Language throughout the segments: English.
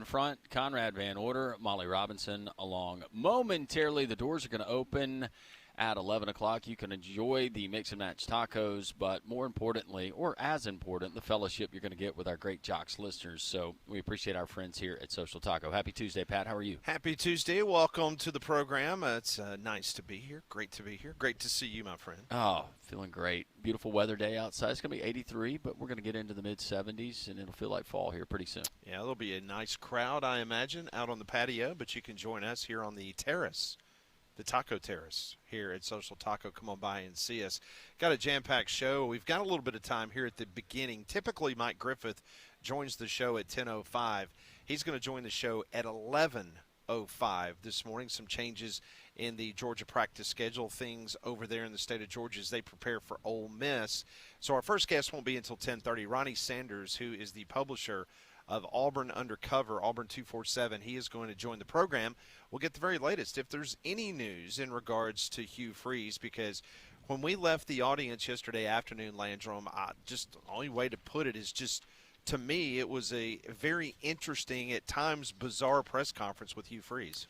front, Conrad Van Order, Molly Robinson along momentarily. The doors are going to open at 11 o'clock. You can enjoy the Mix and Match tacos, but more importantly, or as important, the fellowship you're going to get with our great Jocks listeners. So we appreciate our friends here at Social Taco. Happy Tuesday, Pat. How are you? Happy Tuesday. Welcome to the program. It's nice to be here. Great to be here. Great to see you, my friend. Oh, feeling great. Beautiful weather day outside. It's going to be 83, but we're going to get into the mid-70s, and it'll feel like fall here pretty soon. Yeah, there'll be a nice crowd, I imagine, out on the patio, but you can join us here on the terrace. The Taco Terrace here at Social Taco. Come on by and see us. Got a jam-packed show. We've got a little bit of time here at the beginning. Typically, Mike Griffith joins the show at 10:05. He's going to join the show at 11:05 this morning. Some changes in the Georgia practice schedule, things over there in the state of Georgia as they prepare for Ole Miss. So our first guest won't be until 10:30. Ronnie Sanders, who is the publisher of Auburn Undercover, Auburn 247. He is going to join the program. We'll get the very latest, if there's any news in regards to Hugh Freeze, because when we left the audience yesterday afternoon, Landrum, just the only way to put it is just, to me, it was a very interesting, at times bizarre press conference with Hugh Freeze.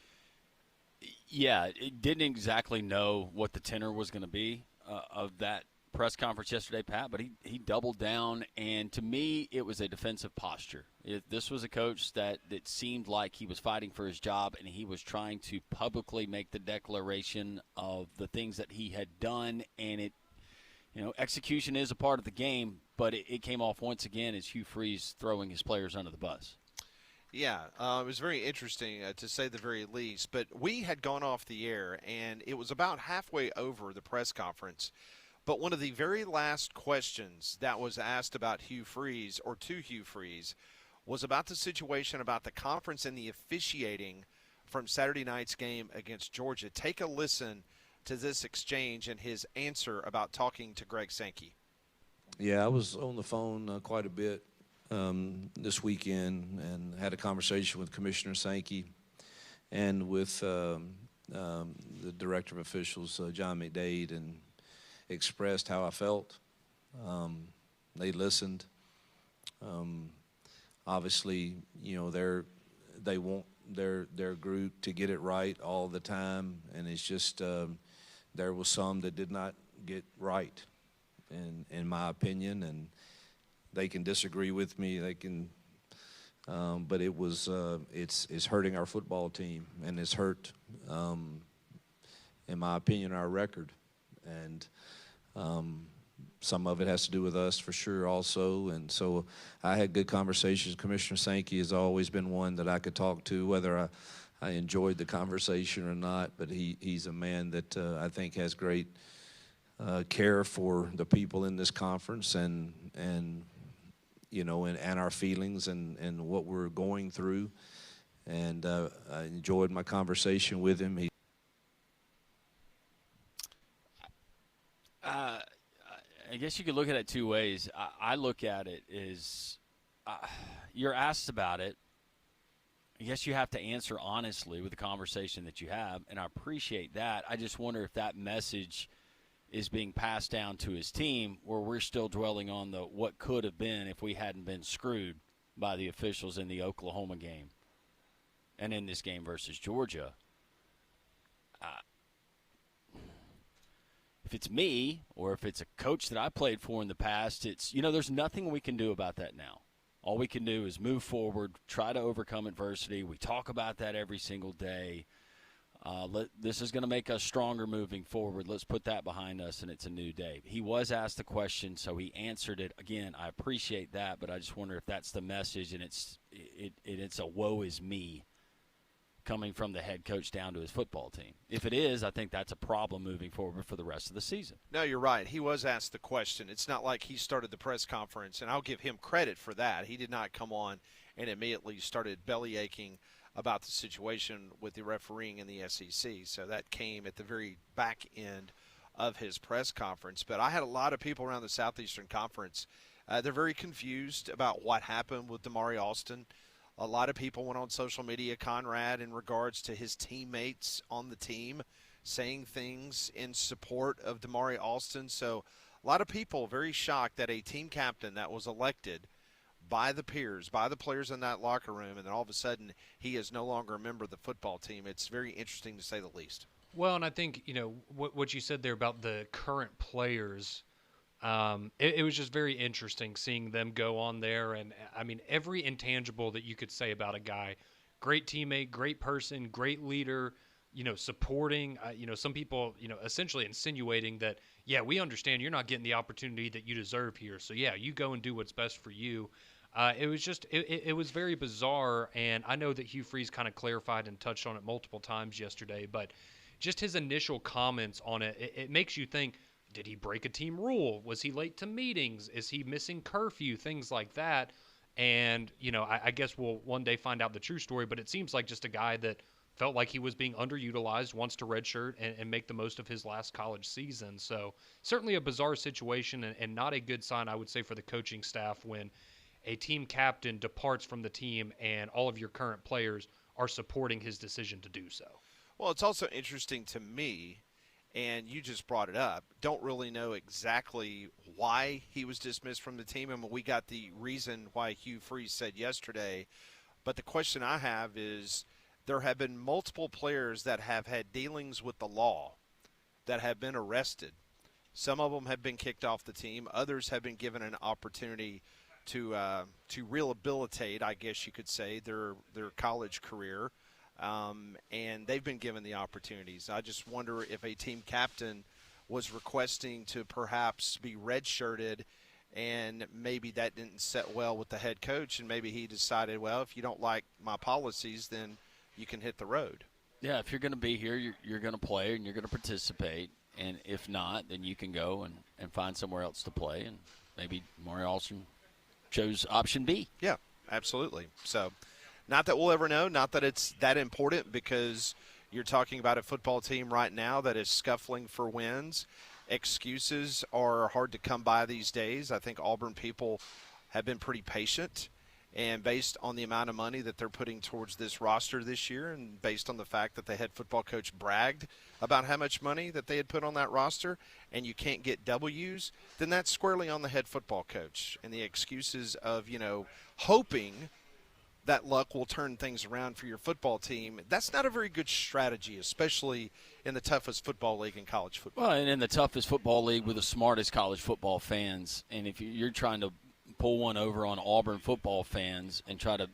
Yeah, it didn't exactly know what the tenor was going to be of that press conference yesterday, Pat, but he doubled down, and to me it was a defensive posture. This was a coach that seemed like he was fighting for his job, and he was trying to publicly make the declaration of the things that he had done, and execution is a part of the game, but it came off once again as Hugh Freeze throwing his players under the bus. Yeah, it was very interesting to say the very least, but we had gone off the air, and it was about halfway over the press conference. But one of the very last questions that was asked about Hugh Freeze, or to Hugh Freeze, was about the situation about the conference and the officiating from Saturday night's game against Georgia. Take a listen to this exchange and his answer about talking to Greg Sankey. Yeah, I was on the phone quite a bit this weekend and had a conversation with Commissioner Sankey and with the Director of Officials, John McDade, and expressed how I felt. They listened. Obviously, they want their group to get it right all the time, and it's just there was some that did not get right, in my opinion, and they can disagree with me. They can, but it was it's hurting our football team, and it's hurt, in my opinion, our record, and some of it has to do with us for sure also. And so I had good conversations. Commissioner Sankey has always been one that I could talk to, whether I enjoyed the conversation or not, but he's a man that I think has great care for the people in this conference and our feelings and what we're going through. And I enjoyed my conversation with him. I guess you could look at it two ways. I look at it as you're asked about it. I guess you have to answer honestly with the conversation that you have, and I appreciate that. I just wonder if that message is being passed down to his team, where we're still dwelling on the what could have been if we hadn't been screwed by the officials in the Oklahoma game and in this game versus Georgia. If it's me or if it's a coach that I played for in the past, it's, there's nothing we can do about that now. All we can do is move forward, try to overcome adversity. We talk about that every single day. This is going to make us stronger moving forward. Let's put that behind us, and it's a new day. He was asked the question, so he answered it. Again, I appreciate that, but I just wonder if that's the message, and it's a woe is me coming from the head coach down to his football team. If it is, I think that's a problem moving forward for the rest of the season. No, you're right. He was asked the question. It's not like he started the press conference, and I'll give him credit for that. He did not come on and immediately started belly aching about the situation with the refereeing in the SEC. So that came at the very back end of his press conference. But I had a lot of people around the Southeastern Conference. They're very confused about what happened with Damari Alston. A lot of people went on social media, Conrad, in regards to his teammates on the team saying things in support of Damari Alston. So a lot of people very shocked that a team captain that was elected by the peers, by the players in that locker room, and then all of a sudden he is no longer a member of the football team. It's very interesting to say the least. Well, and I think, what you said there about the current players, it was just very interesting seeing them go on there. And, I mean, every intangible that you could say about a guy, great teammate, great person, great leader, supporting, some people, essentially insinuating that, yeah, we understand you're not getting the opportunity that you deserve here. So, yeah, you go and do what's best for you. It was just it was very bizarre, and I know that Hugh Freeze kind of clarified and touched on it multiple times yesterday, but just his initial comments on it makes you think, did he break a team rule? Was he late to meetings? Is he missing curfew? Things like that. And, I guess we'll one day find out the true story, but it seems like just a guy that felt like he was being underutilized, wants to redshirt and make the most of his last college season. So certainly a bizarre situation and not a good sign, I would say, for the coaching staff when a team captain departs from the team and all of your current players are supporting his decision to do so. Well, it's also interesting to me, and you just brought it up, don't really know exactly why he was dismissed from the team. And we got the reason why Hugh Freeze said yesterday. But the question I have is there have been multiple players that have had dealings with the law that have been arrested. Some of them have been kicked off the team. Others have been given an opportunity to rehabilitate, I guess you could say, their college career, and they've been given the opportunities. I just wonder if a team captain was requesting to perhaps be redshirted, and maybe that didn't set well with the head coach, and maybe he decided, well, if you don't like my policies, then you can hit the road. Yeah, if you're going to be here, you're going to play and you're going to participate, and if not, then you can go and find somewhere else to play, and maybe Mario Alston chose option B. Yeah, absolutely. So not that we'll ever know, not that it's that important, because you're talking about a football team right now that is scuffling for wins. Excuses are hard to come by these days. I think Auburn people have been pretty patient, and based on the amount of money that they're putting towards this roster this year, and based on the fact that the head football coach bragged about how much money that they had put on that roster, and you can't get W's, then that's squarely on the head football coach. And the excuses of, hoping that luck will turn things around for your football team, that's not a very good strategy, especially in the toughest football league in college football. Well, and in the toughest football league with the smartest college football fans, and if you're trying to pull one over on Auburn football fans and try to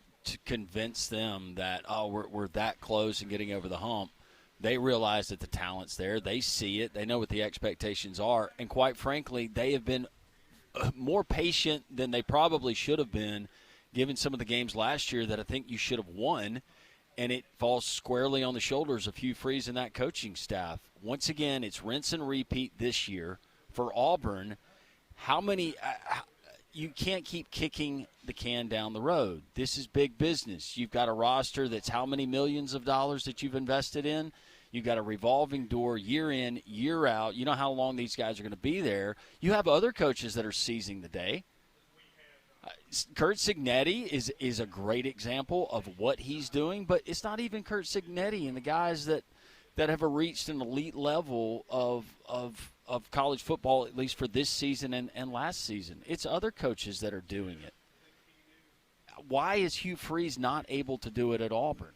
convince them that, we're that close and getting over the hump, they realize that the talent's there. They see it. They know what the expectations are. And quite frankly, they have been more patient than they probably should have been, given some of the games last year that I think you should have won. And it falls squarely on the shoulders of Hugh Freeze and that coaching staff. Once again, it's rinse and repeat this year for Auburn. How many you can't keep kicking the can down the road. This is big business. You've got a roster that's how many millions of dollars that you've invested in. You've got a revolving door year in, year out. You know how long these guys are going to be there. You have other coaches that are seizing the day. Kurt Cignetti is a great example of what he's doing, but it's not even Kurt Cignetti and the guys that have reached an elite level of college football, at least for this season and last season. It's other coaches that are doing it. Why is Hugh Freeze not able to do it at Auburn?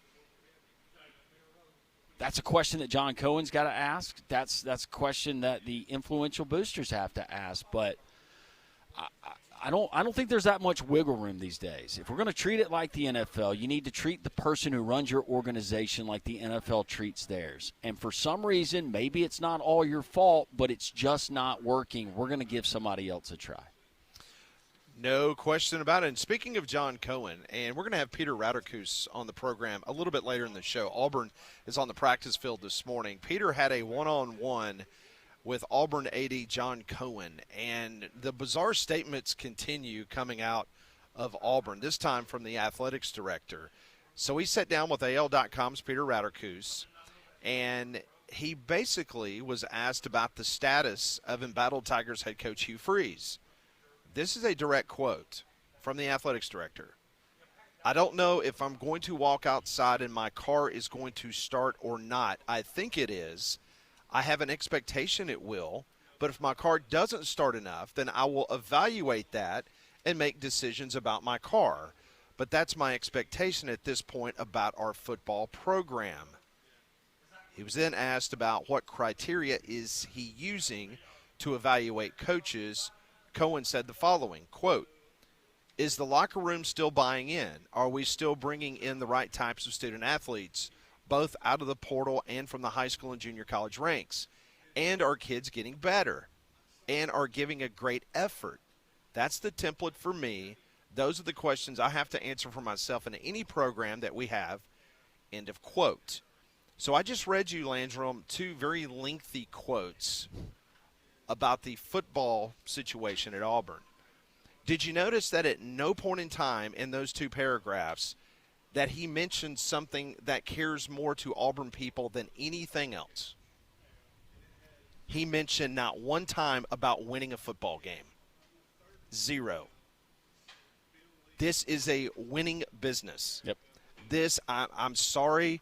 That's a question that John Cohen's got to ask. That's a question that the influential boosters have to ask. But I don't think there's that much wiggle room these days. If we're going to treat it like the NFL, you need to treat the person who runs your organization like the NFL treats theirs. And for some reason, maybe it's not all your fault, but it's just not working. We're going to give somebody else a try. No question about it. And speaking of John Cohen, and we're going to have Peter Raderkus on the program a little bit later in the show. Auburn is on the practice field this morning. Peter had a one-on-one with Auburn AD John Cohen, and the bizarre statements continue coming out of Auburn, this time from the athletics director. So he sat down with AL.com's Peter Raderkus, and he basically was asked about the status of embattled Tigers head coach Hugh Freeze. This is a direct quote from the athletics director. "I don't know if I'm going to walk outside and my car is going to start or not. I think it is. I have an expectation it will. But if my car doesn't start enough, then I will evaluate that and make decisions about my car. But that's my expectation at this point about our football program. He was then asked about what criteria is he using to evaluate coaches. Cohen said the following, quote, "Is the locker room still buying in? Are we still bringing in the right types of student athletes, both out of the portal and from the high school and junior college ranks? And are kids getting better? And are giving a great effort? That's the template for me. Those are the questions I have to answer for myself in any program that we have." End of quote. So I just read you, Landrum, two very lengthy quotes about the football situation at Auburn. Did you notice that at no point in time in those two paragraphs that he mentioned something that cares more to Auburn people than anything else? He mentioned not one time about winning a football game. Zero. This is a winning business. Yep. This, I'm sorry.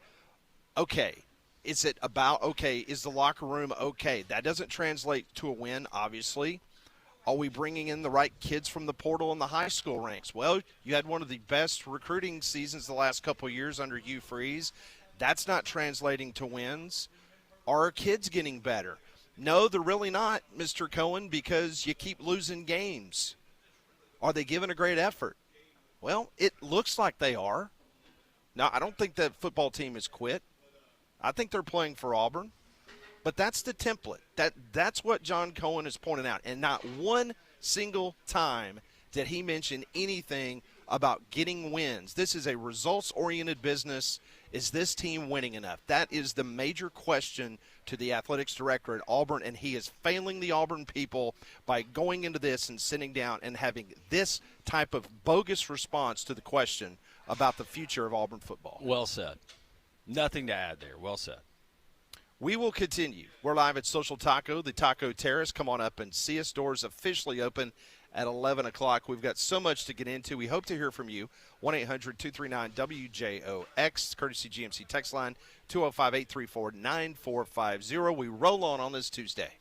Okay. Is it about, okay, is the locker room okay? That doesn't translate to a win, obviously. Are we bringing in the right kids from the portal and the high school ranks? Well, you had one of the best recruiting seasons the last couple of years under Hugh Freeze. That's not translating to wins. Are our kids getting better? No, they're really not, Mr. Cohen, because you keep losing games. Are they giving a great effort? Well, it looks like they are. Now, I don't think the football team has quit. I think they're playing for Auburn. But that's the template. That's what John Cohen is pointing out. And not one single time did he mention anything about getting wins. This is a results-oriented business. Is this team winning enough? That is the major question to the athletics director at Auburn, and he is failing the Auburn people by going into this and sitting down and having this type of bogus response to the question about the future of Auburn football. Well said. Nothing to add there. Well said. We will continue. We're live at Social Taco, the Taco Terrace. Come on up and see us. Doors officially open at 11 o'clock. We've got so much to get into. We hope to hear from you. 1-800-239-WJOX, courtesy GMC text line, 205-834-9450. We roll on this Tuesday.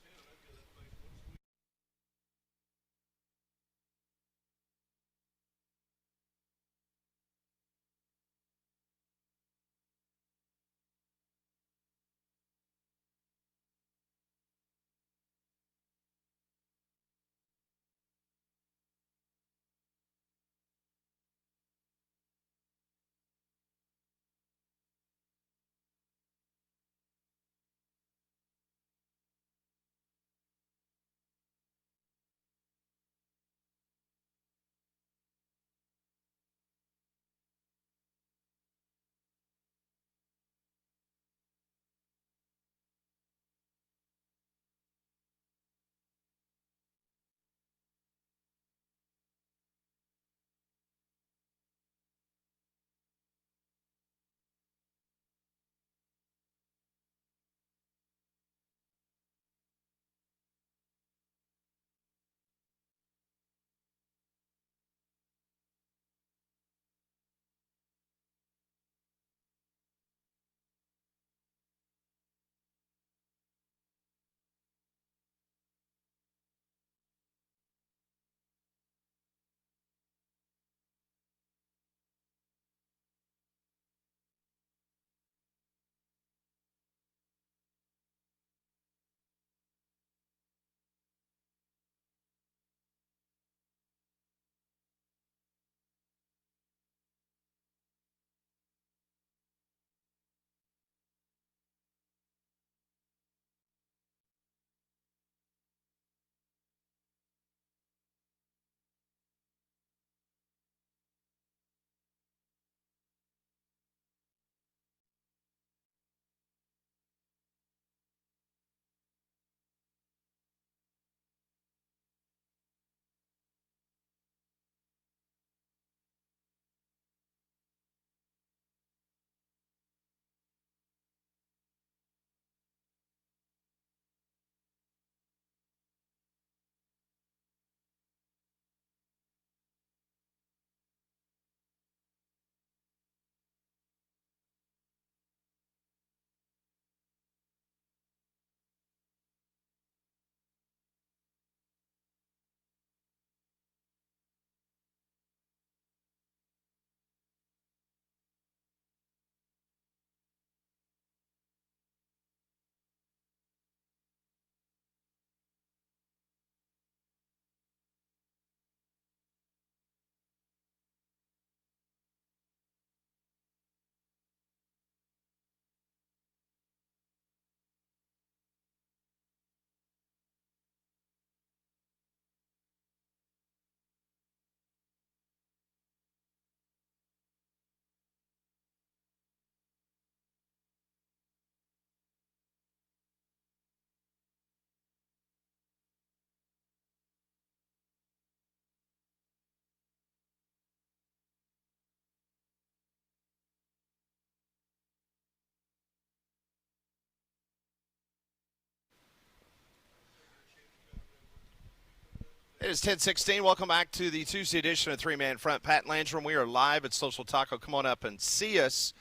It is 10:16. Welcome back to the Tuesday edition of Three Man Front. Pat Landrum, we are live at Social Taco. Come on up and see us.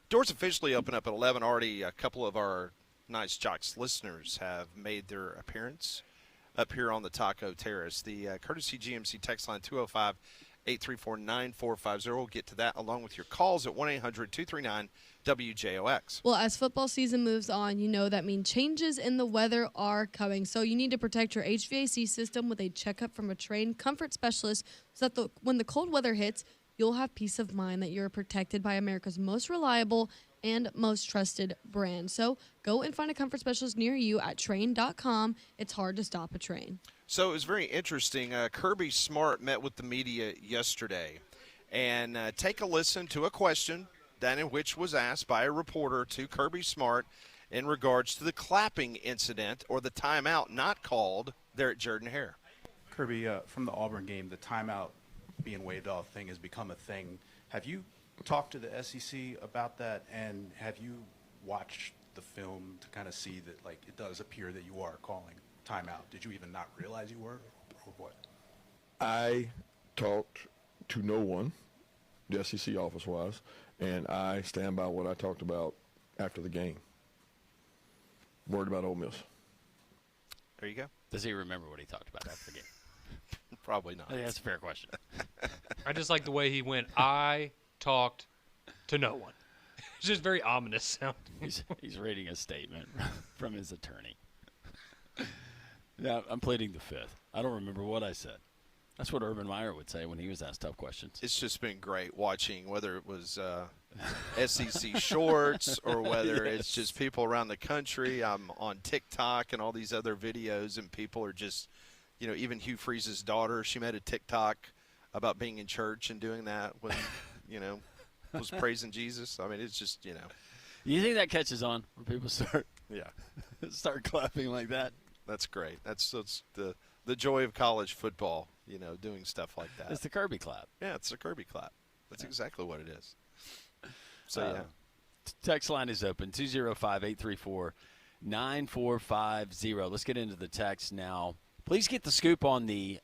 Doors officially open up at 11. Already a couple of our Nice Jocks listeners have made their appearance up here on the Taco Terrace. The courtesy GMC text line 205-834-9450. We'll get to that along with your calls at 1-800-239-WJOX. Well, as football season moves on, you know that means changes in the weather are coming. So you need to protect your HVAC system with a checkup from a trained comfort specialist so that when the cold weather hits, you'll have peace of mind that you're protected by America's most reliable and most trusted brand. So go and find a comfort specialist near you at train.com. It's hard to stop a train. So it was very interesting. Kirby Smart met with the media yesterday. And take a listen to a question that in which was asked by a reporter to Kirby Smart in regards to the clapping incident or the timeout not called there at Jordan-Hare. Kirby, from the Auburn game, the timeout being waved off thing has become a thing. Have you talked to the SEC about that, and have you watched the film to kind of see that, like, it does appear that you are calling timeout? Did you even not realize you were, or what? I talked to no one, the SEC office-wise, and I stand by what I talked about after the game. Worried about Ole Miss. There you go. Does he remember what he talked about after the game? Probably not. I think that's a fair question. I just like the way he went, I talked to no one. It's just very ominous sound. He's reading a statement from his attorney. Yeah, I'm pleading the fifth. I don't remember what I said. That's what Urban Meyer would say when he was asked tough questions. It's just been great watching, whether it was SEC shorts or whether it's just people around the country. I'm on TikTok and all these other videos, and people are just, you know, even Hugh Freeze's daughter, she made a TikTok about being in church and doing that when, you know, was praising Jesus. I mean, it's just, you know. You think that catches on when people start Yeah. start clapping like that? That's great. That's the joy of college football, you know, doing stuff like that. It's the Kirby clap. Yeah, it's the Kirby clap. That's exactly what it is. So, yeah. Text line is open, 205-834-9450. Let's get into the text now. Please get the scoop on the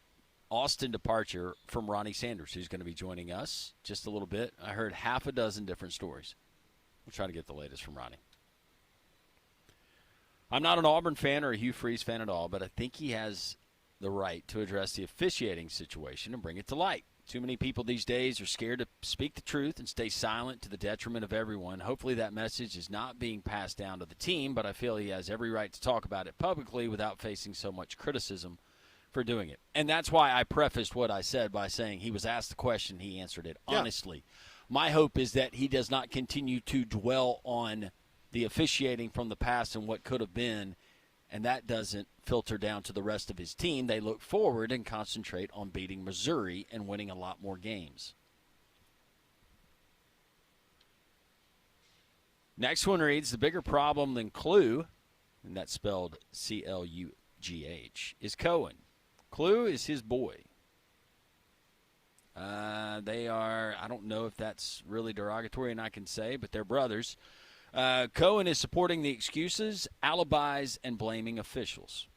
Austin departure from Ronnie Sanders, who's going to be joining us just a little bit. I heard half a dozen different stories. We'll try to get the latest from Ronnie. I'm not an Auburn fan or a Hugh Freeze fan at all, but I think he has the right to address the officiating situation and bring it to light. Too many people these days are scared to speak the truth and stay silent to the detriment of everyone. Hopefully that message is not being passed down to the team, but I feel he has every right to talk about it publicly without facing so much criticism for doing it. And that's why I prefaced what I said by saying he was asked the question, he answered it honestly. Yeah. My hope is that he does not continue to dwell on the officiating from the past and what could have been, and that doesn't filter down to the rest of his team. They look forward and concentrate on beating Missouri and winning a lot more games. Next one reads, the bigger problem than Clue, and that's spelled C-L-U-G-H, is Cohen. Clue is his boy. They are, I don't know if that's really derogatory and I can say, but they're brothers. Cohen is supporting the excuses, alibis, and blaming officials.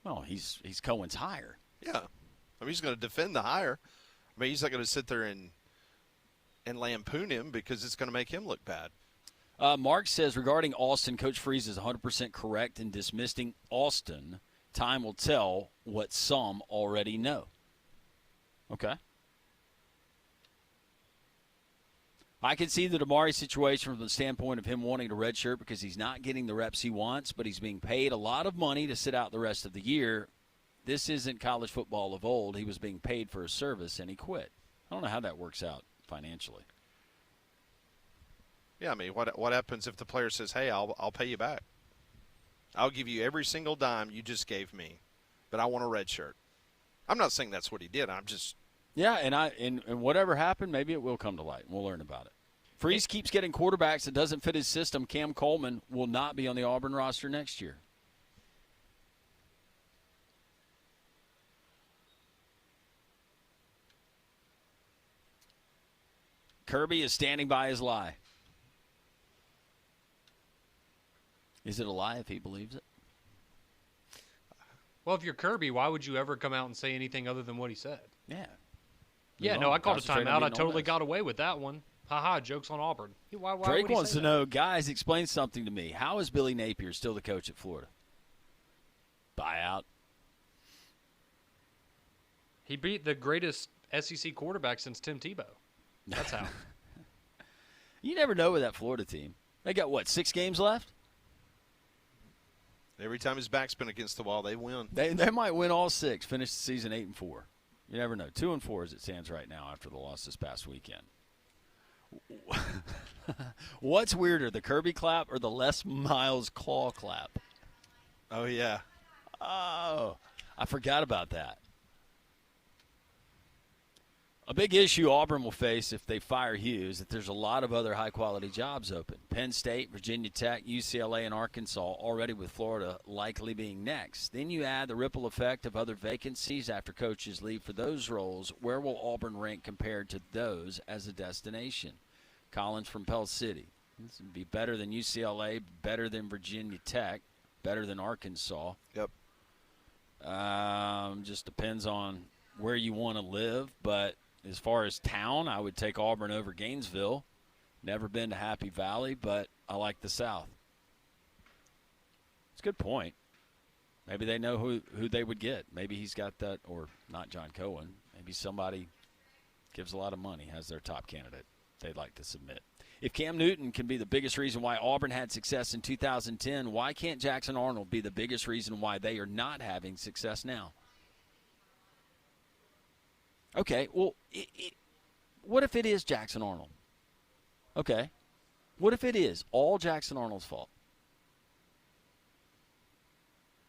Well, he's Cohen's hire. Yeah. I mean, he's going to defend the hire. I mean, he's not going to sit there and lampoon him because it's going to make him look bad. Mark says, regarding Austin, Coach Freeze is 100% correct in dismissing Austin. Time will tell what some already know. Okay. I can see the Damari situation from the standpoint of him wanting to redshirt because he's not getting the reps he wants, but he's being paid a lot of money to sit out the rest of the year. This isn't college football of old. He was being paid for his service, and he quit. I don't know how that works out financially. Yeah, I mean, what happens if the player says, hey, I'll pay you back. I'll give you every single dime you just gave me, but I want a red shirt. I'm not saying that's what he did. I'm just – yeah, and whatever happened, maybe it will come to light, and we'll learn about it. Freeze keeps getting quarterbacks that doesn't fit his system. Cam Coleman will not be on the Auburn roster next year. Kirby is standing by his lie. Is it a lie if he believes it? Well, if you're Kirby, why would you ever come out and say anything other than what he said? Yeah. Yeah, Move no, on. I called a Concentrate on timeout. I beating Ole totally Miss. got away with that one. Ha-ha, joke's on Auburn. Why Drake would he wants say to that? know, guys, explain something to me. How is Billy Napier still the coach at Florida? Buyout. He beat the greatest SEC quarterback since Tim Tebow. That's how. You never know with that Florida team. They got, what, 6 games left? Every time his back's been against the wall, they win. They might win all 6, finish the season 8-4. You never know. 2-4 as it stands right now after the loss this past weekend. What's weirder, the Kirby clap or the Les Miles claw clap? Oh, yeah. Oh, I forgot about that. A big issue Auburn will face if they fire Hughes is that there's a lot of other high-quality jobs open. Penn State, Virginia Tech, UCLA, and Arkansas already with Florida likely being next. Then you add the ripple effect of other vacancies after coaches leave for those roles. Where will Auburn rank compared to those as a destination? Collins from Pell City. This would be better than UCLA, better than Virginia Tech, better than Arkansas. Yep. Just depends on where you want to live, but as far as town, I would take Auburn over Gainesville. Never been to Happy Valley, but I like the South. It's a good point. Maybe they know who they would get. Maybe he's got that, or not John Cohen. Maybe somebody gives a lot of money, has their top candidate they'd like to submit. If Cam Newton can be the biggest reason why Auburn had success in 2010, why can't Jackson Arnold be the biggest reason why they are not having success now? Okay, well, what if it is Jackson Arnold? Okay. What if it is all Jackson Arnold's fault?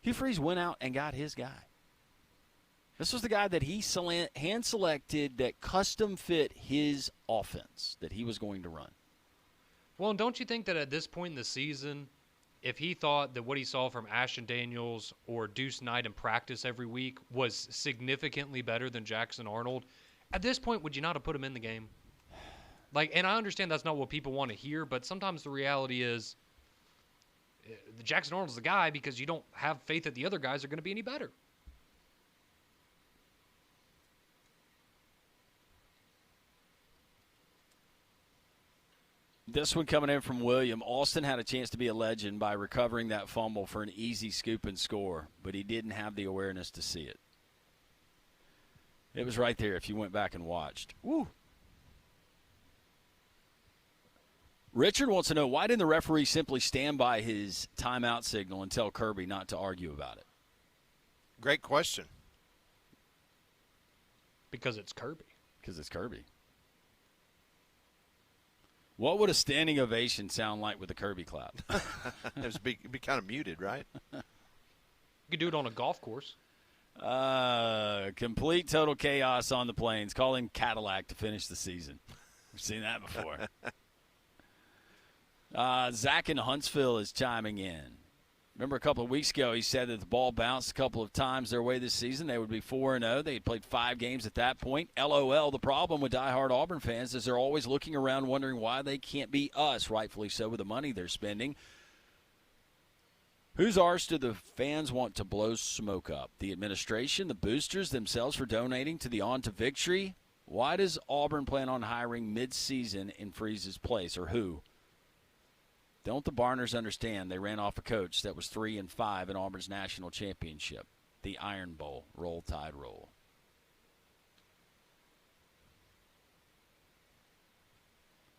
Hugh Freeze went out and got his guy. This was the guy that he hand-selected that custom-fit his offense that he was going to run. Well, and don't you think that at this point in the season, if he thought that what he saw from Ashton Daniels or Deuce Knight in practice every week was significantly better than Jackson Arnold, at this point, would you not have put him in the game? And I understand that's not what people want to hear, but sometimes the reality is Jackson Arnold's the guy because you don't have faith that the other guys are going to be any better. This one coming in from William. Austin had a chance to be a legend by recovering that fumble for an easy scoop and score, but he didn't have the awareness to see it. It was right there if you went back and watched. Woo! Richard wants to know, why didn't the referee simply stand by his timeout signal and tell Kirby not to argue about it? Great question. Because it's Kirby. Because it's Kirby. What would a standing ovation sound like with a Kirby clap? It would be kind of muted, right? You could do it on a golf course. Complete total chaos on the plains. Calling Cadillac to finish the season. We've seen that before. Zach in Huntsville is chiming in. Remember a couple of weeks ago he said that the ball bounced a couple of times their way this season. They would be 4-0. They had played 5 games at that point. LOL, the problem with diehard Auburn fans is they're always looking around wondering why they can't be us, rightfully so with the money they're spending. Whose arse do the fans want to blow smoke up? The administration, the boosters themselves for donating to the On to Victory? Why does Auburn plan on hiring mid-season in Freeze's place, or who? Don't the Barners understand they ran off a coach that was 3-5 in Auburn's national championship? The Iron Bowl. Roll Tide roll.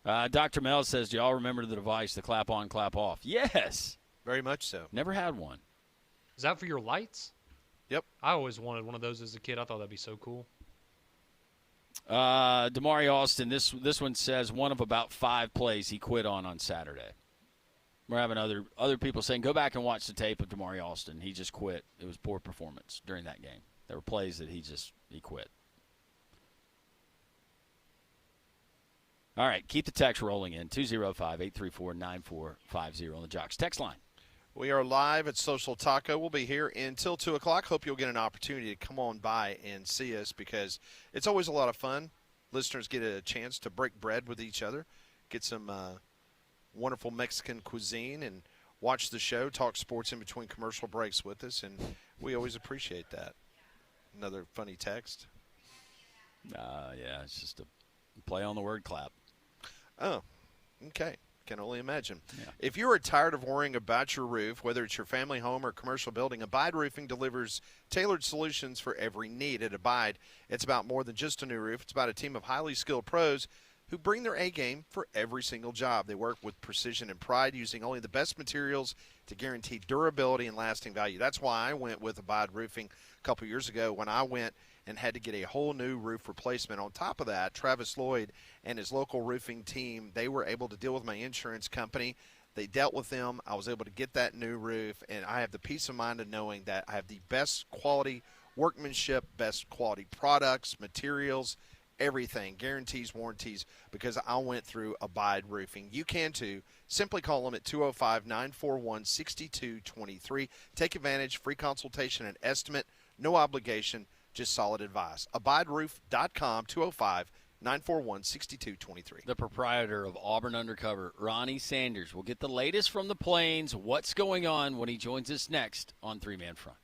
Dr. Mel says, do y'all remember the device, the clap on, clap off? Yes. Very much so. Never had one. Is that for your lights? Yep. I always wanted one of those as a kid. I thought that'd be so cool. Damari Austin, this one says one of about 5 plays he quit on Saturday. We're having other people saying, go back and watch the tape of Damari Austin. He just quit. It was poor performance during that game. There were plays that he quit. All right, keep the text rolling in. 205-834-9450 on the Jocks text line. We are live at Social Taco. We'll be here until 2 o'clock. Hope you'll get an opportunity to come on by and see us because it's always a lot of fun. Listeners get a chance to break bread with each other, get some wonderful Mexican cuisine, and watch the show, talk sports in between commercial breaks with us. And We always appreciate that. Another funny text. Yeah, it's just a play on the word clap. Oh, okay. Can only imagine. Yeah. If you are tired of worrying about your roof, whether it's your family home or commercial building, Abide Roofing delivers tailored solutions for every need. At Abide, it's about more than just a new roof. It's about a team of highly skilled pros who bring their A game for every single job. They work with precision and pride, using only the best materials to guarantee durability and lasting value. That's why I went with Abide Roofing a couple years ago when I went and had to get a whole new roof replacement. On top of that, Travis Lloyd and his local roofing team, they were able to deal with my insurance company. They dealt with them. I was able to get that new roof, and I have the peace of mind of knowing that I have the best quality workmanship, best quality products, materials, everything, guarantees, warranties, because I went through Abide Roofing. You can too. Simply call them at 205-941-6223. Take advantage, free consultation and estimate, no obligation, just solid advice. AbideRoof.com, 205-941-6223. The proprietor of Auburn Undercover, Ronnie Sanders, will get the latest from the Plains, what's going on, when he joins us next on Three Man Front.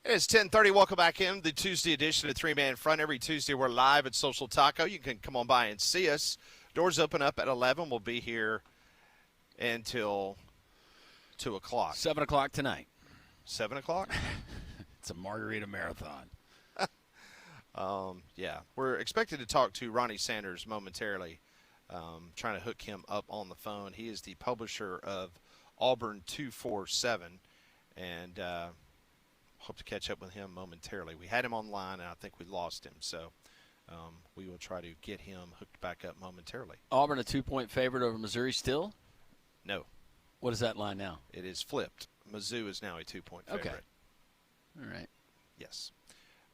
It's 10:30. Welcome back in the Tuesday edition of Three Man Front. Every Tuesday we're live at Social Taco. You can come on by and see us. Doors open up at 11. We'll be here until 2 o'clock. 7 o'clock tonight. 7 o'clock? It's a margarita marathon. Yeah. We're expected to talk to Ronnie Sanders momentarily, trying to hook him up on the phone. He is the publisher of Auburn 247, and hope to catch up with him momentarily. We had him online, and I think we lost him, so we will try to get him hooked back up momentarily. Auburn a 2-point favorite over Missouri still? No. What is that line now? It is flipped. Mizzou is now a 2-point favorite. Okay. All right. Yes.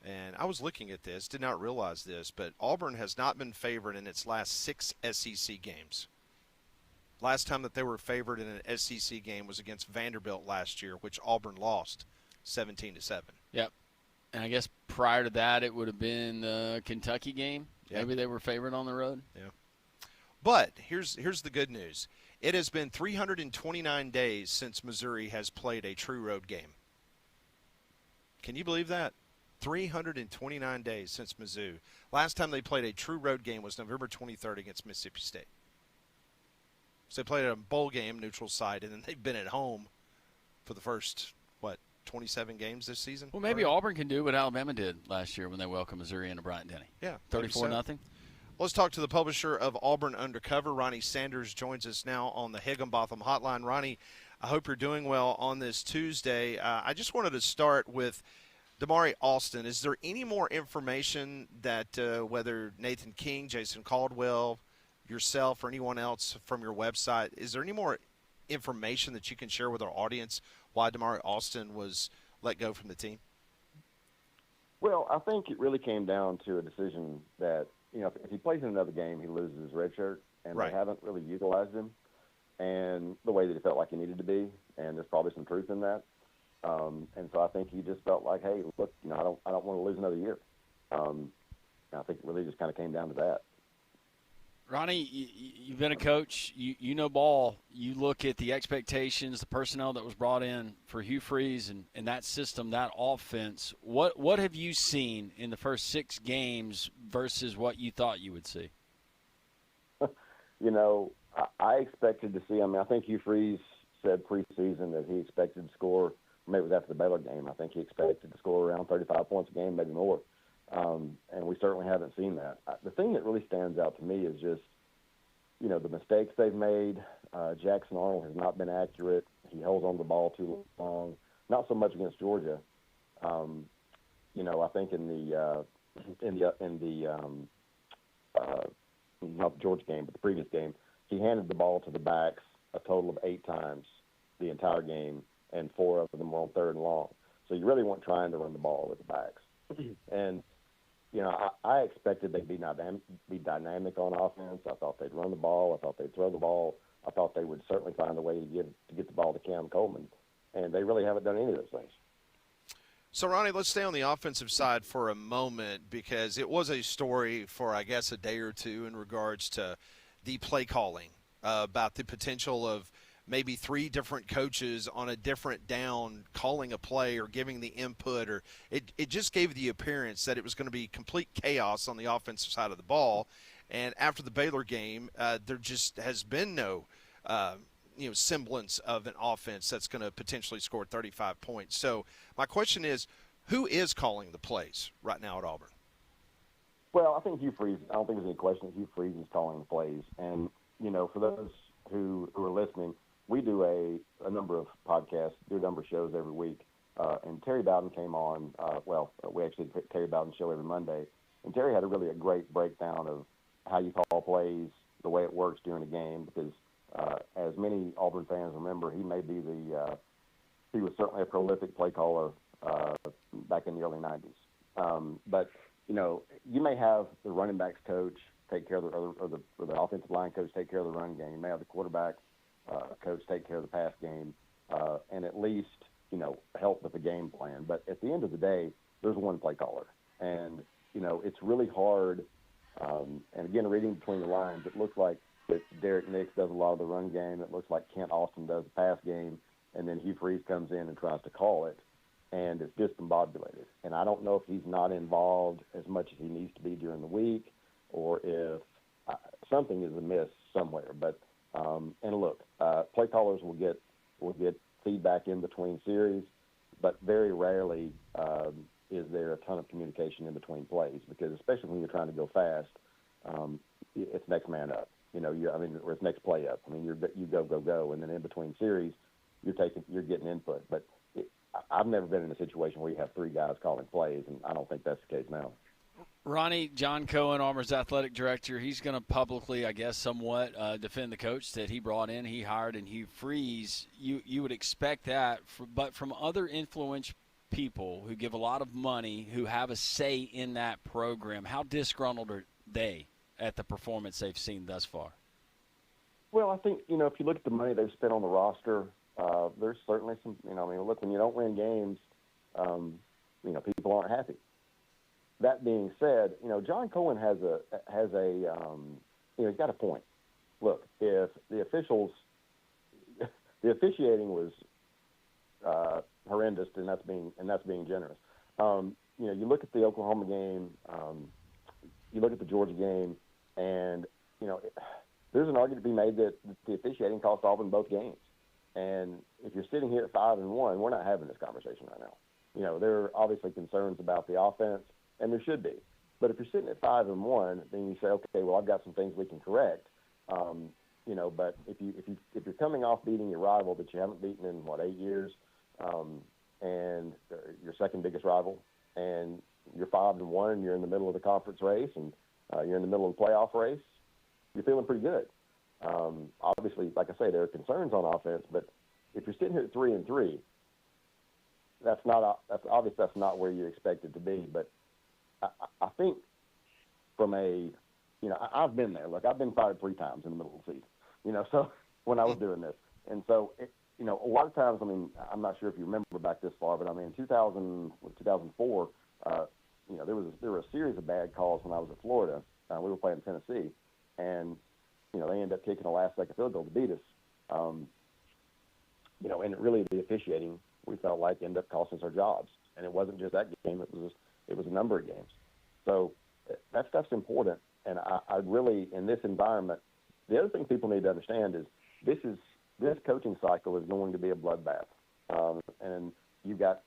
And I was looking at this, did not realize this, but Auburn has not been favored in its last 6 SEC games. Last time that they were favored in an SEC game was against Vanderbilt last year, which Auburn lost 17-7. Yep. And I guess prior to that, it would have been the Kentucky game. Yep. Maybe they were favored on the road. Yeah. But here's the good news. It has been 329 days since Missouri has played a true road game. Can you believe that? 329 days since Mizzou. Last time they played a true road game was November 23rd against Mississippi State. So they played a bowl game, neutral site, and then they've been at home for the first, 27 games this season? Well, maybe Auburn can do what Alabama did last year when they welcomed Missouri into Bryant-Denny. Yeah. 34-0. Let's talk to the publisher of Auburn Undercover. Ronnie Sanders joins us now on the Higginbotham Hotline. Ronnie, I hope you're doing well on this Tuesday. I just wanted to start with Damari Alston. Is there any more information that whether Nathan King, Jason Caldwell, yourself, or anyone else from your website, is there any more information that you can share with our audience why Damari Alston was let go from the team? Well, I think it really came down to a decision that, if he plays in another game, he loses his red shirt, and Right. They haven't really utilized him and the way that he felt like he needed to be, and there's probably some truth in that. And so I think he just felt like, hey, look, I don't want to lose another year. And I think it really just kind of came down to that. Ronnie, you've been a coach. You know ball. You look at the expectations, the personnel that was brought in for Hugh Freeze and that system, that offense. What have you seen in the first 6 games versus what you thought you would see? I expected to see, I think Hugh Freeze said preseason that he expected to score, maybe it was after the Baylor game, I think he expected to score around 35 points a game, maybe more. And we certainly haven't seen that. The thing that really stands out to me is just, the mistakes they've made. Jackson Arnold has not been accurate. He holds on to the ball too long. Not so much against Georgia. I think in the not the Georgia game, but the previous game, he handed the ball to the backs a total of 8 times the entire game, and 4 of them were on 3rd and long. So you really weren't trying to run the ball with the backs. And I expected they'd be dynamic on offense. I thought they'd run the ball. I thought they'd throw the ball. I thought they would certainly find a way to get the ball to Cam Coleman, and they really haven't done any of those things. So, Ronnie, let's stay on the offensive side for a moment because it was a story for, I guess, a day or two in regards to the play calling, about the potential of maybe 3 different coaches on a different down calling a play or giving the input, or it just gave the appearance that it was going to be complete chaos on the offensive side of the ball. And after the Baylor game, there just has been no semblance of an offense that's going to potentially score 35 points. So my question is, who is calling the plays right now at Auburn? Well, I think Hugh Freeze, I don't think there's any question that Hugh Freeze is calling the plays. And, for those who are listening, we do a number of podcasts, do a number of shows every week. And Terry Bowden came on, we actually do Terry Bowden's show every Monday. And Terry had a great breakdown of how you call plays, the way it works during a game, because as many Auburn fans remember, he was certainly a prolific play caller back in the early 90s. But, you may have the running backs coach take care of or the offensive line coach take care of the run game. You may have the quarterback coach take care of the pass game, and at least, help with the game plan. But at the end of the day, there's one play caller. And, it's really hard. And again, reading between the lines, it looks like that Derek Nix does a lot of the run game. It looks like Kent Austin does the pass game. And then Hugh Freeze comes in and tries to call it. And it's discombobulated. And I don't know if he's not involved as much as he needs to be during the week, or if something is amiss somewhere. But and look, play callers will get feedback in between series, but very rarely is there a ton of communication in between plays, because especially when you're trying to go fast, it's next man up. Or it's next play up. You go, and then in between series, you're getting input. But I've never been in a situation where you have 3 guys calling plays, and I don't think that's the case now. Ronnie, John Cohen, Auburn's athletic director, he's going to publicly, I guess, somewhat defend the coach that he brought in, he hired, and Hugh Freeze. You would expect that, but from other influential people who give a lot of money, who have a say in that program, how disgruntled are they at the performance they've seen thus far? Well, I think, if you look at the money they've spent on the roster, there's certainly some, look, when you don't win games, people aren't happy. That being said, John Cohen has he's got a point. Look, if the officiating was horrendous, and that's being generous. You look at the Oklahoma game, you look at the Georgia game, and there's an argument to be made that the officiating cost Auburn both games. And if you're sitting here at 5-1, we're not having this conversation right now. There are obviously concerns about the offense, and there should be. But if you're sitting at 5-1, then you say, okay, well, I've got some things we can correct. But if you're coming off beating your rival that you haven't beaten in 8 years, and your second biggest rival, and you're 5-1, and you're in the middle of the conference race, and you're in the middle of the playoff race, you're feeling pretty good. Obviously, like I say, there are concerns on offense, but if you're sitting here at 3-3, that's not where you expect it to be. But I think from I've been there. Look, I've been fired 3 times in the middle of the season. So when I was doing this, and so a lot of times, I'm not sure if you remember back this far, but in 2004, there were a series of bad calls when I was at Florida. We were playing Tennessee, and they ended up kicking a last-second field goal to beat us. And really the officiating, we felt like, ended up costing us our jobs. And it wasn't just that game; it was a number of games. So that stuff's important. And I really, in this environment, the other thing people need to understand is this coaching cycle is going to be a bloodbath. And you've got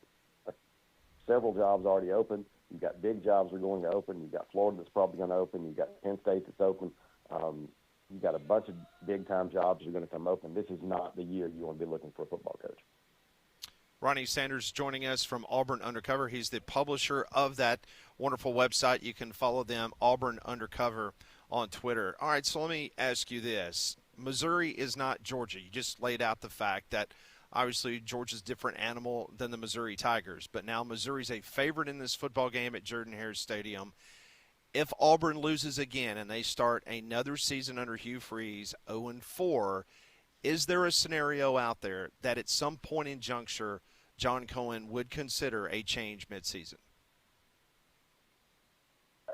several jobs already open. You've got big jobs that are going to open. You've got Florida that's probably going to open. You've got Penn State that's open. You've got a bunch of big-time jobs that are going to come open. This is not the year you want to be looking for a football coach. Ronnie Sanders joining us from Auburn Undercover. He's the publisher of that wonderful website. You can follow them, Auburn Undercover, on Twitter. All right, so let me ask you this. Missouri is not Georgia. You just laid out the fact that obviously Georgia's a different animal than the Missouri Tigers, but now Missouri's a favorite in this football game at Jordan-Hare Stadium. If Auburn loses again and they start another season under Hugh Freeze 0-4, is there a scenario out there that at some point in juncture John Cohen would consider a change midseason?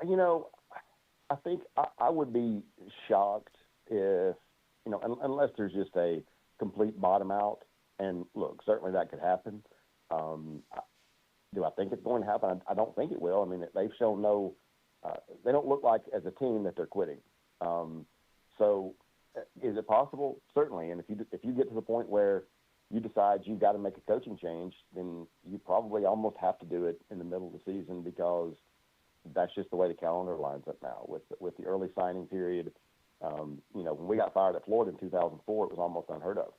I think I would be shocked if, unless there's just a complete bottom out. And look, certainly that could happen. Do I think it's going to happen? I don't think it will. They've shown they don't look like as a team that they're quitting. So is it possible? Certainly. And if you get to the point where you decide you've got to make a coaching change, then you probably almost have to do it in the middle of the season, because that's just the way the calendar lines up now with the early signing period. When we got fired at Florida in 2004, it was almost unheard of.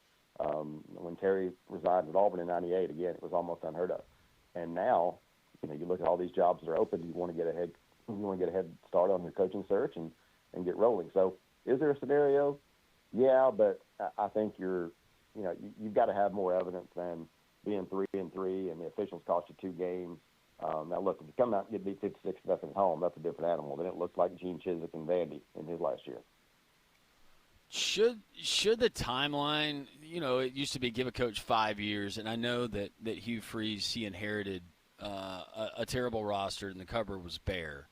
When Terry resigned at Auburn in '98, again, it was almost unheard of. And now, you look at all these jobs that are open. You want to get a head start on your coaching search and get rolling. So, is there a scenario? Yeah, but I think you've got to have more evidence than being 3-3 and the officials cost you 2 games. Now, look, if you come out and get beat 56-0 at home, that's a different animal. Then it looks like Gene Chizik and Vandy in his last year. Should the timeline, it used to be give a coach 5 years, and I know that Hugh Freeze, he inherited a terrible roster and the cupboard was bare.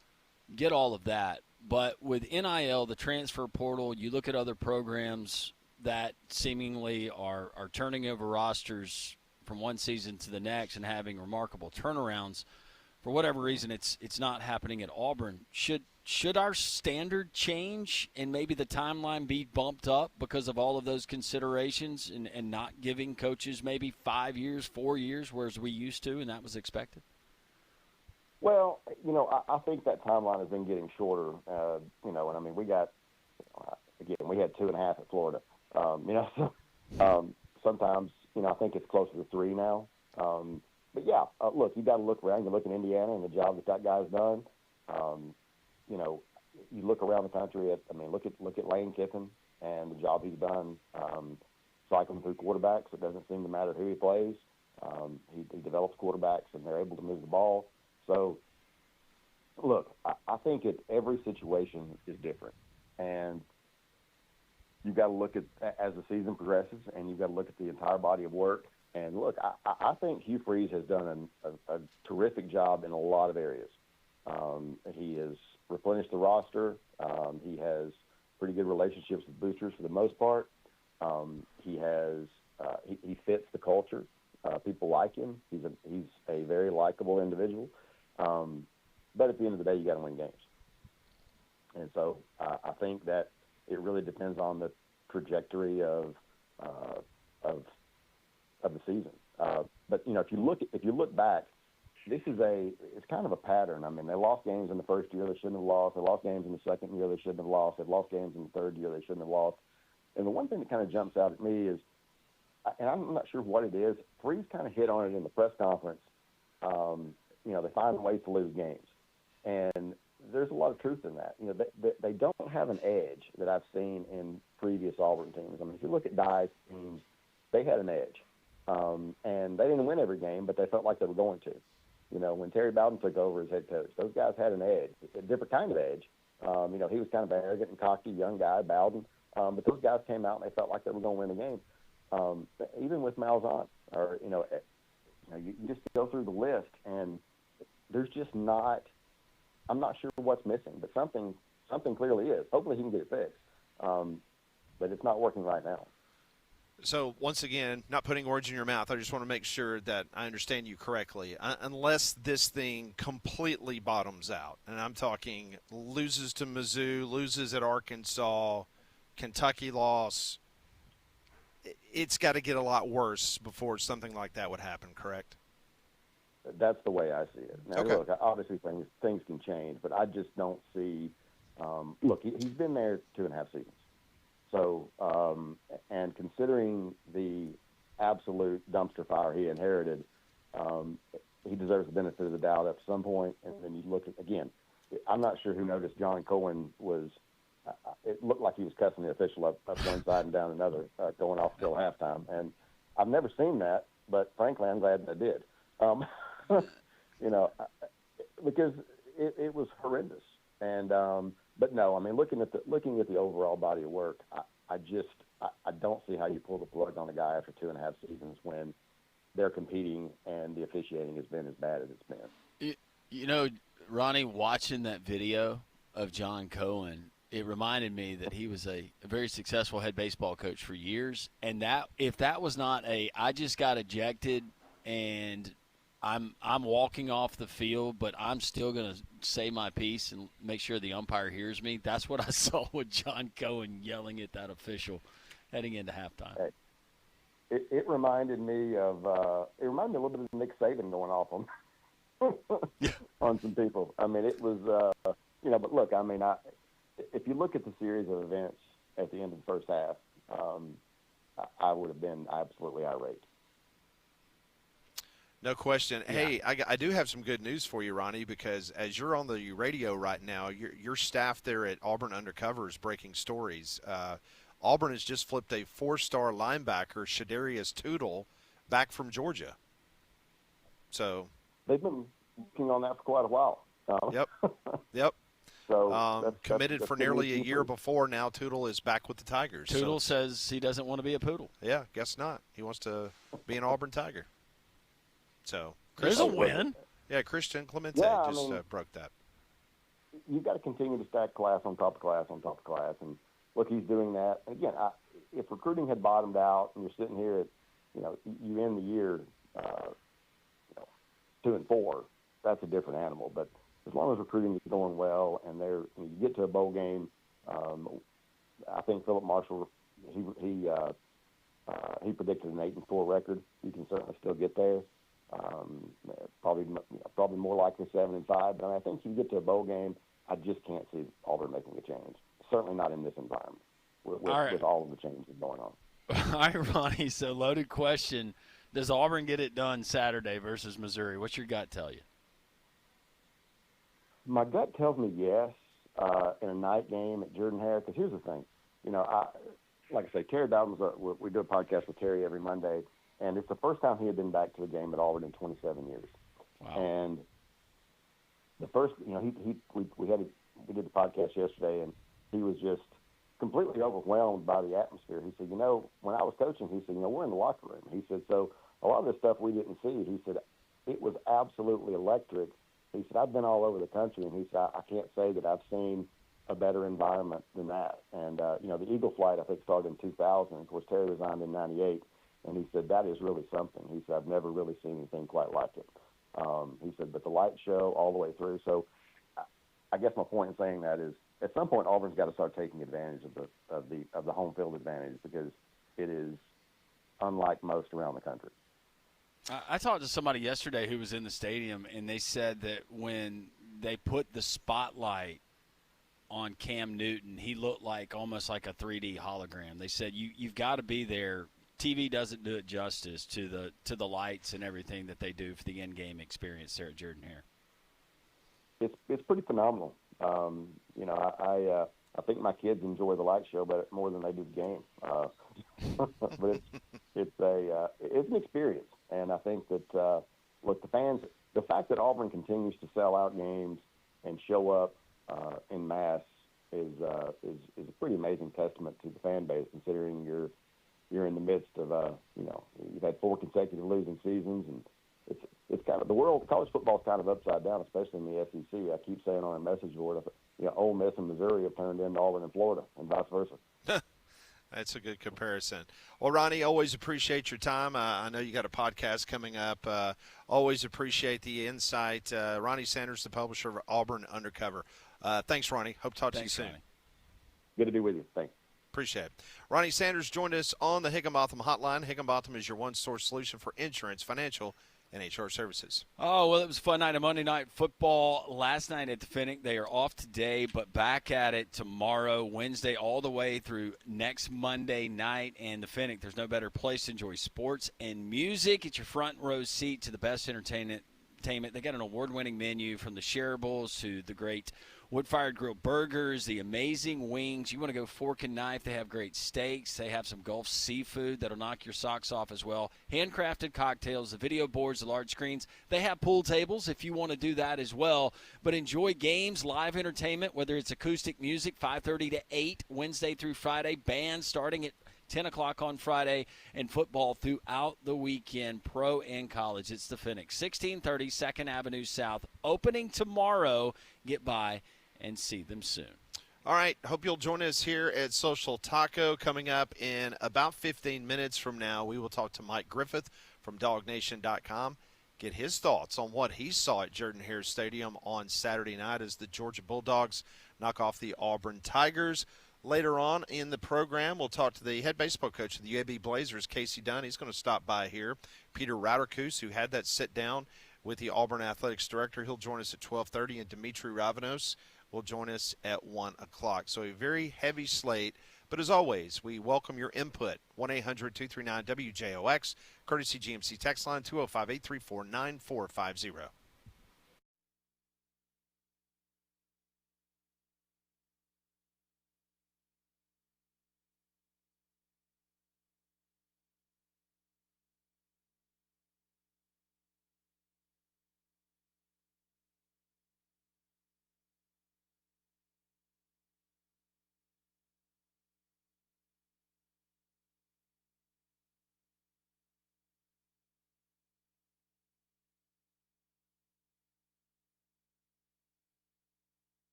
Get all of that. But with NIL, the transfer portal, you look at other programs that seemingly are turning over rosters from one season to the next and having remarkable turnarounds. For whatever reason, it's not happening at Auburn. Should our standard change and maybe the timeline be bumped up because of all of those considerations and not giving coaches maybe 5 years, 4 years, whereas we used to and that was expected? Well, I think that timeline has been getting shorter. We got, again, we had 2.5 at Florida. Sometimes, I think it's closer to 3 now. But yeah, look, you got to look around. You look at Indiana and the job that guy's done. You know, you look around the country look at Lane Kiffin and the job he's done cycling through quarterbacks. It doesn't seem to matter who he plays. He develops quarterbacks, and they're able to move the ball. So, look, I think every situation is different, and you've got to look at as the season progresses, and you've got to look at the entire body of work. And look, I think Hugh Freeze has done a terrific job in a lot of areas. He has replenished the roster. He has pretty good relationships with boosters for the most part. He fits the culture. People like him. He's a very likable individual. But at the end of the day, you got to win games. And so I think that it really depends on the trajectory of the season. But you know, if you look back, it's kind of a pattern. I mean, they lost games in the first year they shouldn't have lost. They lost games in the second year they shouldn't have lost. They've lost games in the third year they shouldn't have lost. And the one thing that kind of jumps out at me is, and I'm not sure what it is, Freeze kind of hit on it in the press conference. You know, they find ways to lose games, and there's a lot of truth in that. You know, they don't have an edge that I've seen in previous Auburn teams. I mean, if you look at Dye's teams, they had an edge, and they didn't win every game, but they felt like they were going to. You know, when Terry Bowden took over as head coach, those guys had an edge, a different kind of edge. You know, he was kind of arrogant and cocky, young guy, Bowden, but those guys came out and they felt like they were going to win the game. Even with Malzahn, or you just go through the list, and there's just not. I'm not sure what's missing, but something clearly is. Hopefully, he can get it fixed, but it's not working right now. So, once again, not putting words in your mouth, I just want to make sure that I understand you correctly. Unless this thing completely bottoms out, and I'm talking loses to Mizzou, loses at Arkansas, Kentucky loss, it's got to get a lot worse before something like that would happen, correct? That's the way I see it. Now, okay. Look, obviously things can change, but I just don't see look, he's been there 2.5 seasons. So, and considering the absolute dumpster fire he inherited, he deserves the benefit of the doubt at some point. And then you look at, again, I'm not sure who noticed John Cohen was, it looked like he was cussing the official up one side and down another, going off till halftime. And I've never seen that, but frankly, I'm glad that I did. You know, because it was horrendous. And, but no, I mean, looking at the overall body of work, I don't see how you pull the plug on a guy after 2.5 seasons when they're competing and the officiating has been as bad as it's been. You know, Ronnie, watching that video of John Cohen, it reminded me that he was a very successful head baseball coach for years, and that if that was not I just got ejected and I'm walking off the field, but I'm still going to say my piece and make sure the umpire hears me. That's what I saw with John Cohen yelling at that official heading into halftime. Hey, it reminded me a little bit of Nick Saban going off on some people. I mean, it was, but look, I mean, if you look at the series of events at the end of the first half, I would have been absolutely irate. No question. Yeah. Hey, I do have some good news for you, Ronnie, because as you're on the radio right now, your staff there at Auburn Undercover is breaking stories. Auburn has just flipped a 4-star linebacker, Shadarius Tootle, back from Georgia. So they've been working on that for quite a while. Yep. So that's committed for nearly a year before. Now Tootle is back with the Tigers. Tootle says he doesn't want to be a poodle. Yeah, guess not. He wants to be an Auburn Tiger. So there's a win. Yeah, Christian Clemente broke that. You've got to continue to stack class on top of class on top of class, and look, he's doing that. And again, if recruiting had bottomed out, and you're sitting here at, you end the year, 2-4, that's a different animal. But as long as recruiting is going well, and you get to a bowl game, I think Philip Marshall, he predicted an 8-4 record. You can certainly still get there. Probably more likely 7-5. But I think if you get to a bowl game, I just can't see Auburn making a change. Certainly not in this environment with all of the changes going on. All right, Ronnie. So loaded question: does Auburn get it done Saturday versus Missouri? What's your gut tell you? My gut tells me yes in a night game at Jordan-Hare. Because here's the thing, like I say, Terry Bowden's we do a podcast with Terry every Monday, and it's the first time he had been back to a game at Auburn in 27 years. Wow. And the first, we did the podcast yesterday, and he was just completely overwhelmed by the atmosphere. He said, when I was coaching, he said, we're in the locker room. He said, so a lot of this stuff we didn't see. He said, it was absolutely electric. He said, I've been all over the country, and he said, I can't say that I've seen a better environment than that. And, the Eagle flight, I think, started in 2000. Of course, Terry resigned in 98, and he said, that is really something. He said, I've never really seen anything quite like it. He said, but the light show all the way through. So I guess my point in saying that is at some point Auburn's got to start taking advantage of the home field advantage, because it is unlike most around the country. I talked to somebody yesterday who was in the stadium, and they said that when they put the spotlight on Cam Newton, he looked almost like a 3D hologram. They said you've got to be there. TV doesn't do it justice to the lights and everything that they do for the in-game experience there at Jordan-Hare. It's pretty phenomenal. I think my kids enjoy the light show, but more than they do the game. But it's an experience, and I think that look, the fans, the fact that Auburn continues to sell out games and show up in mass is a pretty amazing testament to the fan base, considering you're in the midst of you've had 4 consecutive losing seasons, and it's kind of, the world, college football is kind of upside down, especially in the SEC. I keep saying on our message board, Ole Miss and Missouri have turned into Auburn and Florida, and vice versa. That's a good comparison. Well, Ronnie, always appreciate your time. I know you got a podcast coming up. Always appreciate the insight. Ronnie Sanders, the publisher of Auburn Undercover. Thanks, Ronnie. Hope to talk to you soon. Ronnie. Good to be with you. Thanks. Appreciate it. Ronnie Sanders joined us on the Higginbotham Hotline. Higginbotham is your one-source solution for insurance, financial, and HR services. Oh, well, it was a fun night of Monday Night Football last night at the Finnick. They are off today, but back at it tomorrow, Wednesday, all the way through next Monday night. And the Finnick, there's no better place to enjoy sports and music. It's your front row seat to the best entertainment. They got an award-winning menu, from the shareables to the great wood-fired grilled burgers, the amazing wings. You want to go fork and knife, they have great steaks. They have some Gulf seafood that'll knock your socks off as well. Handcrafted cocktails, the video boards, the large screens. They have pool tables if you want to do that as well. But enjoy games, live entertainment, whether it's acoustic music, 5:30 to 8, Wednesday through Friday. Bands starting at 10 o'clock on Friday, and football throughout the weekend, pro and college. It's the Finnick, 1630 2nd Avenue South, opening tomorrow. Get by and see them soon. All right, hope you'll join us here at Social Taco. Coming up in about 15 minutes from now, we will talk to Mike Griffith from DogNation.com, get his thoughts on what he saw at Jordan-Hare Stadium on Saturday night as the Georgia Bulldogs knock off the Auburn Tigers. Later on in the program, we'll talk to the head baseball coach of the UAB Blazers, Casey Dunn. He's going to stop by here. Peter Rauterkus, who had that sit-down with the Auburn Athletics Director, he'll join us at 12:30, and Dimitri Ravanos will join us at 1 o'clock. So a very heavy slate. But as always, we welcome your input. 1-800-239-WJOX, courtesy GMC text line 205-834-9450.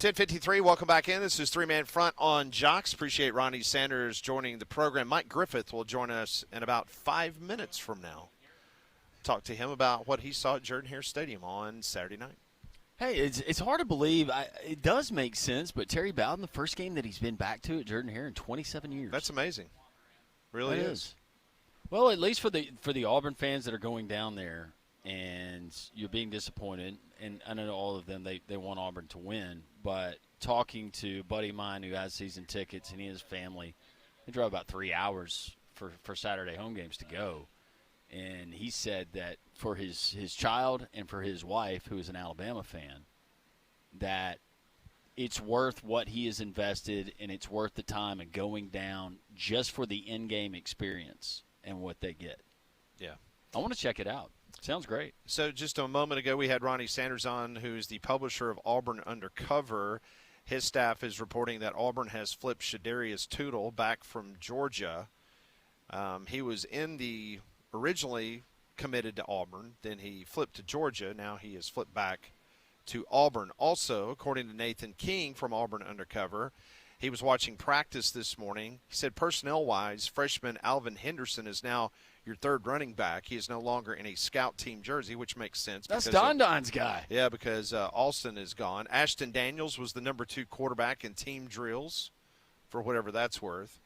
10:53. Welcome back in. This is Three-Man Front on Jocks. Appreciate Ronnie Sanders joining the program. Mike Griffith will join us in about 5 minutes from now. Talk to him about what he saw at Jordan-Hare Stadium on Saturday night. Hey, it's hard to believe. It does make sense, but Terry Bowden, the first game that he's been back to at Jordan-Hare in 27 years. That's amazing. Really is. Well, at least for the Auburn fans that are going down there and you're being disappointed, and I know all of them, they want Auburn to win, but talking to a buddy of mine who has season tickets and he and his family, they drove about 3 hours for Saturday home games to go. And he said that for his child and for his wife, who is an Alabama fan, that it's worth what he has invested and it's worth the time and going down just for the in-game experience and what they get. Yeah. I want to check it out. Sounds great. So just a moment ago, we had Ronnie Sanders on, who's the publisher of Auburn Undercover. His staff is reporting that Auburn has flipped Shadarius Tootle back from Georgia. He was originally committed to Auburn. Then he flipped to Georgia. Now he has flipped back to Auburn. Also, according to Nathan King from Auburn Undercover, he was watching practice this morning. He said personnel-wise, freshman Alvin Henderson is now your third running back. He is no longer in a scout team jersey, which makes sense. That's Don's guy. Yeah, because Alston is gone. Ashton Daniels was the number 2 quarterback in team drills, for whatever that's worth.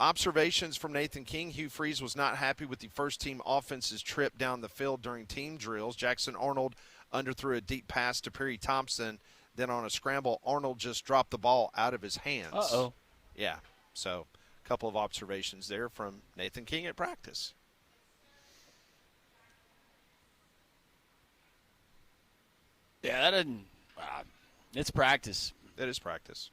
Observations from Nathan King. Hugh Freeze was not happy with the first-team offense's trip down the field during team drills. Jackson Arnold underthrew a deep pass to Perry Thompson. Then on a scramble, Arnold just dropped the ball out of his hands. Uh-oh. Yeah, so a couple of observations there from Nathan King at practice. Yeah, that doesn't it's practice. It is practice.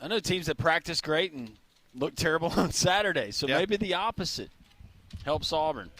I know teams that practice great and look terrible on Saturday, so Yep. maybe the opposite helps Auburn.